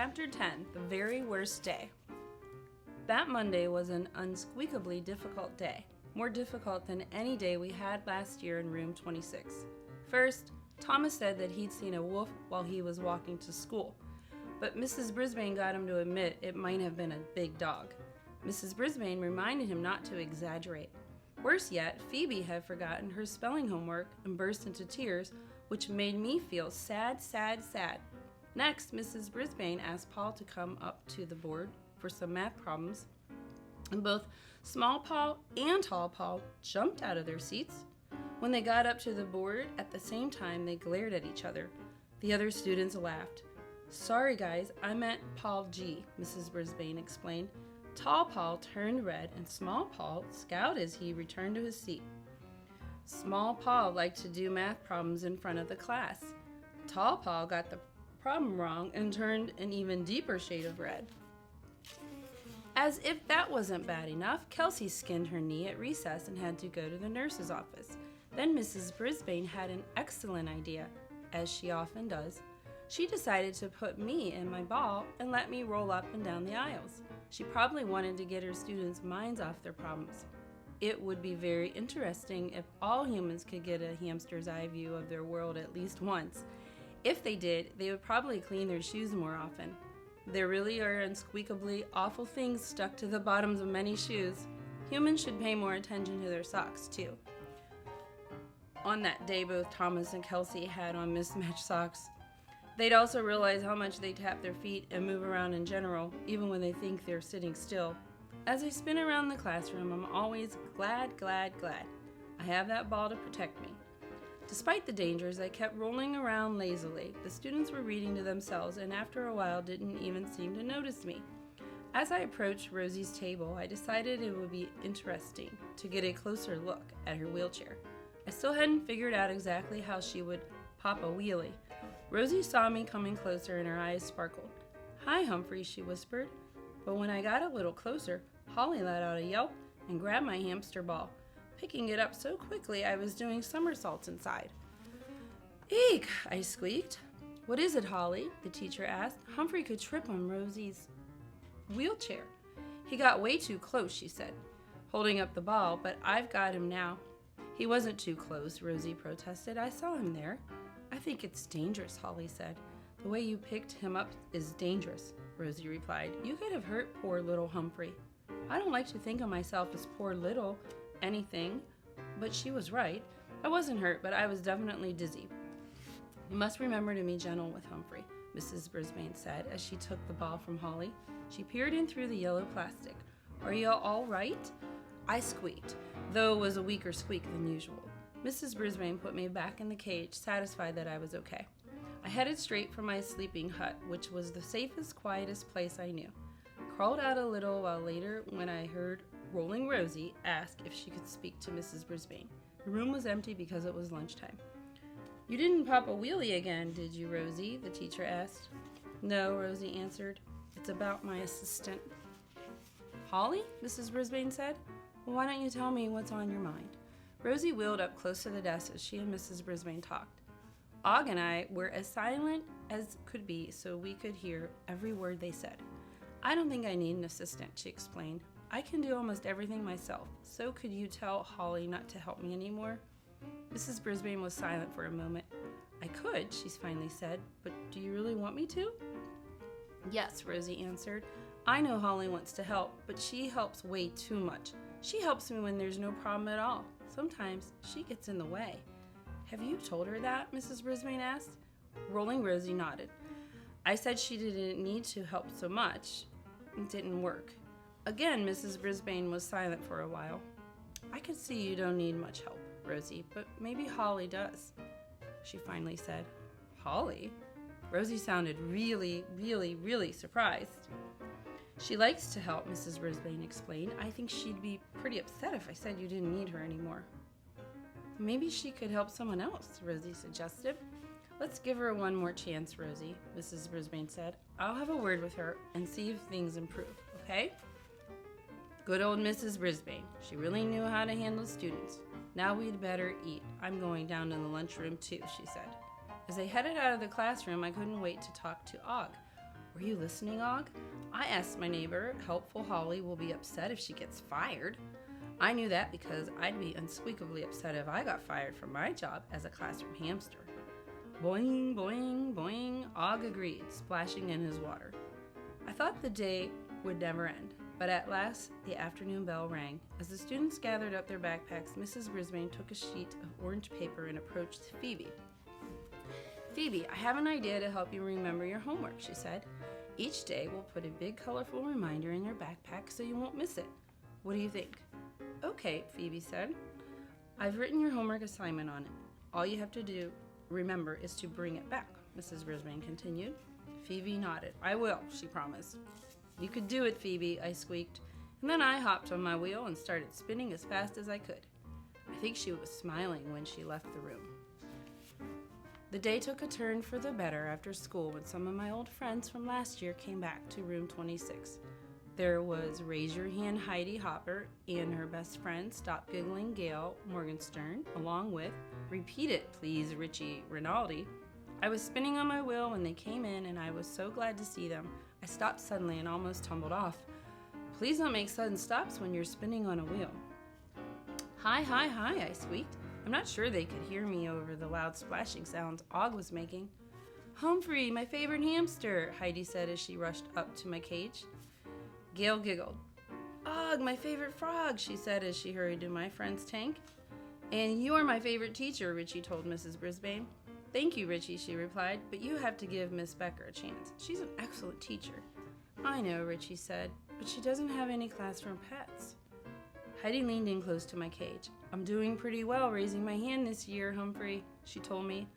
Chapter 10, The Very Worst Day. That Monday was an unsqueakably difficult day, more difficult than any day we had last year in room 26. First, Thomas said that he'd seen a wolf while he was walking to school, but Mrs. Brisbane got him to admit it might have been a big dog. Mrs. Brisbane reminded him not to exaggerate. Worse yet, Phoebe had forgotten her spelling homework and burst into tears, which made me feel sad. Next, Mrs. Brisbane asked Paul to come up to the board for some math problems, and both Small Paul and Tall Paul jumped out of their seats. When they got up to the board at the same time, they glared at each other. The other students laughed. "Sorry guys, I meant Paul G," Mrs. Brisbane explained. Tall Paul turned red and Small Paul scowled as he returned to his seat. Small Paul liked to do math problems in front of the class. Tall Paul got the problem wrong and turned an even deeper shade of red. As if that wasn't bad enough, Kelsey skinned her knee at recess and had to go to the nurse's office. Then Mrs. Brisbane had an excellent idea, as she often does. She decided to put me in my ball and let me roll up and down the aisles. She probably wanted to get her students' minds off their problems. It would be very interesting if all humans could get a hamster's eye view of their world at least once. If they did, they would probably clean their shoes more often. There really are unsqueakably awful things stuck to the bottoms of many shoes. Humans should pay more attention to their socks, too. On that day, both Thomas and Kelsey had on mismatched socks. They'd also realize how much they tap their feet and move around in general, even when they think they're sitting still. As I spin around the classroom, I'm always glad. I have that ball to protect me. Despite the dangers, I kept rolling around lazily. The students were reading to themselves and after a while didn't even seem to notice me. As I approached Rosie's table, I decided it would be interesting to get a closer look at her wheelchair. I still hadn't figured out exactly how she would pop a wheelie. Rosie saw me coming closer and her eyes sparkled. "Hi, Humphrey," she whispered. But when I got a little closer, Holly let out a yelp and grabbed my hamster ball, picking it up so quickly I was doing somersaults inside. "Eek!" I squeaked. "What is it, Holly?" the teacher asked. "Humphrey could trip on Rosie's wheelchair." "He got way too close," she said, holding up the ball, "but I've got him now." "He wasn't too close," Rosie protested. "I saw him there." "I think it's dangerous," Holly said. "The way you picked him up is dangerous," Rosie replied. "You could have hurt poor little Humphrey." I don't like to think of myself as poor little anything, but she was right. I wasn't hurt, but I was definitely dizzy. "You must remember to be gentle with Humphrey," Mrs. Brisbane said as she took the ball from Holly. She peered in through the yellow plastic. "Are you all right?" I squeaked, though it was a weaker squeak than usual. Mrs. Brisbane put me back in the cage, satisfied that I was okay. I headed straight for my sleeping hut, which was the safest, quietest place I knew. Crawled out a little while later when I heard Rolling Rosie ask if she could speak to Mrs. Brisbane. The room was empty because it was lunchtime. "You didn't pop a wheelie again, did you, Rosie?" the teacher asked. "No," Rosie answered. "It's about my assistant." "Holly?" Mrs. Brisbane said. "Well, why don't you tell me what's on your mind?" Rosie wheeled up close to the desk as she and Mrs. Brisbane talked. Og and I were as silent as could be so we could hear every word they said. "I don't think I need an assistant," she explained. "I can do almost everything myself, so could you tell Holly not to help me anymore?" Mrs. Brisbane was silent for a moment. "I could," she finally said, "but do you really want me to?" "Yes," Rosie answered. "I know Holly wants to help, but she helps way too much. She helps me when there's no problem at all. Sometimes she gets in the way." "Have you told her that?" Mrs. Brisbane asked. Rolling Rosie nodded. "I said she didn't need to help so much. It didn't work." Again, Mrs. Brisbane was silent for a while. "I could see you don't need much help, Rosie, but maybe Holly does," she finally said. "Holly?" Rosie sounded really surprised. "She likes to help," Mrs. Brisbane explained. "I think she'd be pretty upset if I said you didn't need her anymore." "Maybe she could help someone else," Rosie suggested. "Let's give her one more chance, Rosie," Mrs. Brisbane said. "I'll have a word with her and see if things improve, okay?" Good old Mrs. Brisbane. She really knew how to handle students. "Now we'd better eat. I'm going down to the lunchroom too," she said. As I headed out of the classroom, I couldn't wait to talk to Og. Were you listening, Og? I asked my neighbor, Helpful Holly will be upset if she gets fired. I knew that because I'd be unspeakably upset if I got fired from my job as a classroom hamster. Boing, boing, boing, Og agreed, splashing in his water. I thought the day would never end, but at last the afternoon bell rang. As the students gathered up their backpacks, Mrs. Brisbane took a sheet of orange paper and approached Phoebe. Phoebe, I have an idea to help you remember your homework, she said. Each day we'll put a big colorful reminder in your backpack so you won't miss it. What do you think? Okay, Phoebe said. I've written your homework assignment on it. All you have to remember is to bring it back, Mrs. Brisbane continued. Phoebe nodded. I will, she promised. You could do it, Phoebe, I squeaked, and then I hopped on my wheel and started spinning as fast as I could. I think she was smiling when she left the room. The day took a turn for the better after school when some of my old friends from last year came back to room 26. There was Raise Your Hand Heidi Hopper and her best friend Stop Giggling Gail Morgenstern, along with Repeat It Please Richie Rinaldi. I was spinning on my wheel when they came in and I was so glad to see them. I stopped suddenly and almost tumbled off. Please don't make sudden stops when you're spinning on a wheel. Hi, hi, hi, I squeaked. I'm not sure they could hear me over the loud splashing sounds Og was making. Humphrey, my favorite hamster, Heidi said as she rushed up to my cage. Gail giggled. Og, my favorite frog, she said as she hurried to my friend's tank. And you're my favorite teacher, Richie told Mrs. Brisbane. Thank you, Richie, she replied, but you have to give Miss Becker a chance. She's an excellent teacher. I know, Richie said, but she doesn't have any classroom pets. Heidi leaned in close to my cage. I'm doing pretty well raising my hand this year, Humphrey, she told me.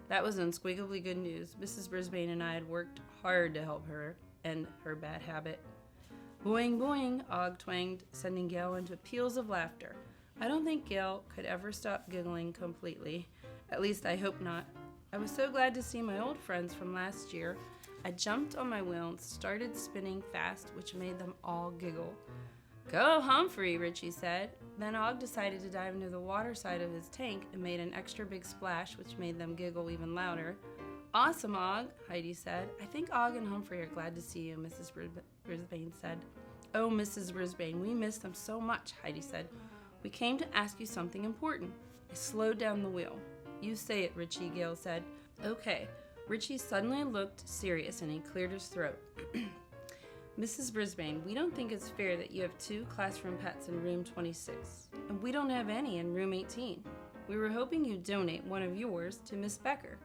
That was unspeakably good news. Mrs. Brisbane and I had worked hard to help her end her bad habit. Boing, boing, Og twanged, sending Gail into peals of laughter. I don't think Gail could ever stop giggling completely. At least I hope not. I was so glad to see my old friends from last year. I jumped on my wheel and started spinning fast, which made them all giggle. Go, Humphrey, Richie said. Then Og decided to dive into the water side of his tank and made an extra big splash, which made them giggle even louder. Awesome, Og, Heidi said. I think Og and Humphrey are glad to see you, Mrs. Brisbane said. Oh, Mrs. Brisbane, we miss them so much, Heidi said. We came to ask you something important. I slowed down the wheel. You say it, Richie, Gail said. Okay. Richie suddenly looked serious and he cleared his throat. Mrs. Brisbane, we don't think it's fair that you have 2 classroom pets in room 26, and we don't have any in room 18. We were hoping you'd donate one of yours to Miss Becker.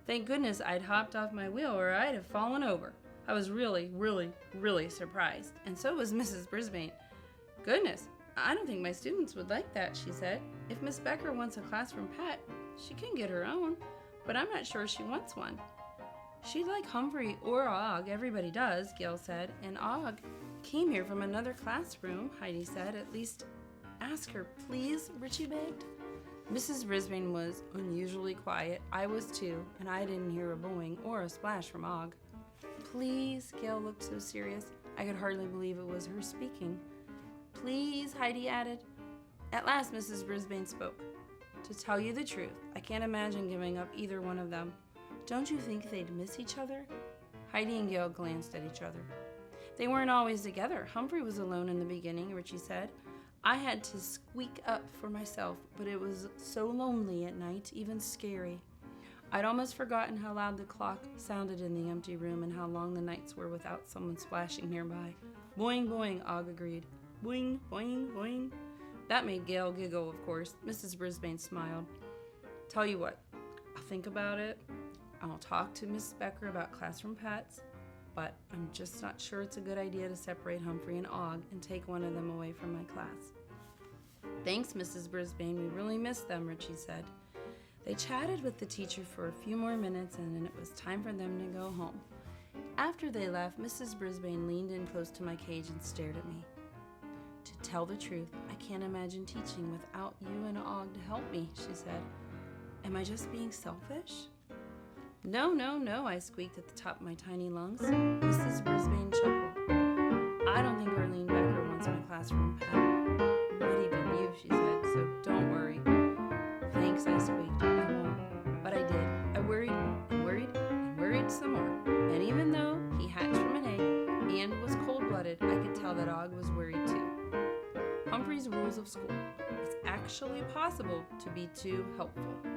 Thank goodness I'd hopped off my wheel or I'd have fallen over. I was really, really, really surprised, and so was Mrs. Brisbane. Goodness, I don't think my students would like that, she said. If Miss Becker wants a classroom pet, she can get her own, but I'm not sure she wants one. She'd like Humphrey or Og, everybody does, Gail said, and Og came here from another classroom, Heidi said. At least ask her, please, Richie begged. Mrs. Brisbane was unusually quiet. I was too, and I didn't hear a boing or a splash from Og. Please, Gail looked so serious. I could hardly believe it was her speaking. Please, Heidi added. At last, Mrs. Brisbane spoke. To tell you the truth, I can't imagine giving up either one of them. Don't you think they'd miss each other? Heidi and Gail glanced at each other. They weren't always together. Humphrey was alone in the beginning, Richie said. I had to squeak up for myself, but it was so lonely at night, even scary. I'd almost forgotten how loud the clock sounded in the empty room and how long the nights were without someone splashing nearby. Boing, boing, Og agreed. Boing, boing, boing. That made Gail giggle, of course. Mrs. Brisbane smiled. Tell you what, I'll think about it. I'll talk to Miss Becker about classroom pets, but I'm just not sure it's a good idea to separate Humphrey and Og and take one of them away from my class. Thanks, Mrs. Brisbane. We really miss them, Richie said. They chatted with the teacher for a few more minutes and then it was time for them to go home. After they left, Mrs. Brisbane leaned in close to my cage and stared at me. To tell the truth, I can't imagine teaching without you and Og to help me, she said. Am I just being selfish? No, no, no, I squeaked at the top of my tiny lungs. Mrs. Brisbane chuckled. I don't think Arlene Becker wants my classroom pet. Not even you, she said, so don't worry. Thanks, I squeaked. I won't. But I did. I worried and worried and worried some more. And even though of school. It's actually possible to be too helpful.